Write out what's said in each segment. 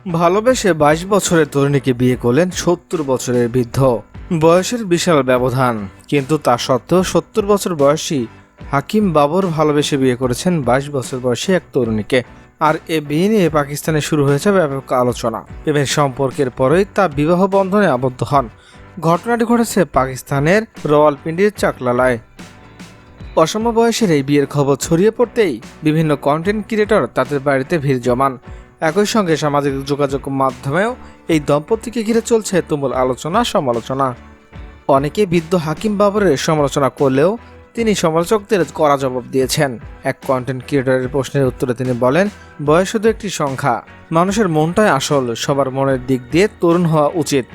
ভালোবেসে 22 বছরের তরুণীকে বিয়ে করলেন 70 বছরের বৃদ্ধ। বয়সের বিশাল ব্যবধান, কিন্তু তা সত্ত্বেও 70 বছর বয়সী হাকিম বাবর ভালোবেসে বিয়ে করেছেন 22 বছর বয়সী এক তরুণীকে। আর এ বিয়ে নিয়ে পাকিস্তানে শুরু হয়েছে ব্যাপক আলোচনা। প্রেমের সম্পর্কের পরেই তা বিবাহ বন্ধনে আবদ্ধ হন। ঘটনাটি ঘটেছে পাকিস্তানের রাওয়ালপিন্ডির চাকলালায়। অসম বয়সের এই বিয়ের খবর ছড়িয়ে পড়তেই বিভিন্ন কন্টেন্ট ক্রিয়েটর তাদের বাড়িতে ভিড় জমান। একই সঙ্গে সামাজিক যোগাযোগ মাধ্যমেও এই দম্পতিকে ঘিরে চলছে তুমুল আলোচনা সমালোচনা। অনেকে বৃদ্ধ হাকিম বাবরের সমালোচনা করলেও তিনি সমালোচকদের কড়া জবাব দিয়েছেন। এক কন্টেন্ট ক্রিয়েটরের প্রশ্নের উত্তরে তিনি বলেন, বয়স শুধু একটি সংখ্যা, মানুষের মনটাই আসল, সবার মনের দিক দিয়ে তরুণ হওয়া উচিত।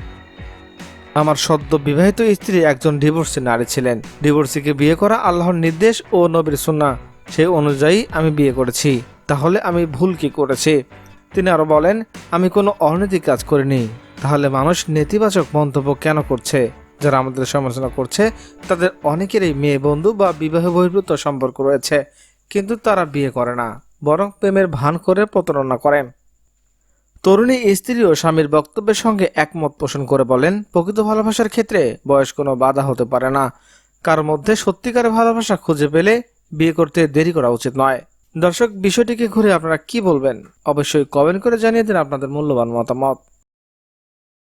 আমার সদ্য বিবাহিত স্ত্রী একজন ডিভোর্সি নারী ছিলেন। ডিভোর্সিকে বিয়ে করা আল্লাহর নির্দেশ ও নবীর সুন্নাহ, সেই অনুযায়ী আমি বিয়ে করেছি। তাহলে আমি ভুল কি করেছি? তিনি আরো বলেন, আমি কোনো অনৈতিক কাজ করিনি। তাহলে মানুষ নেতিবাচক মন্তব্য কেন করছে? যারা আমাদের সমালোচনা করছে তাদের অনেকেরই মেয়ে বন্ধু বা বিবাহ বহির্ভূত সম্পর্ক রয়েছে, কিন্তু তারা বিয়ে করে না, বরং প্রেমের ভান করে প্রতারণা করেন। তরুণী স্ত্রী ও স্বামীর বক্তব্যের সঙ্গে একমত পোষণ করে বলেন, প্রকৃত ভালোবাসার ক্ষেত্রে বয়স কোনো বাধা হতে পারে না। কার মধ্যে সত্যিকারের ভালোবাসা খুঁজে পেলে বিয়ে করতে দেরি করা উচিত নয়। দর্শক, বিষয়টিকে ঘুরে আপনারা কি বলবেন? অবশ্যই কমেন্ট করে জানিয়ে দিন আপনাদের মূল্যবান মতামত।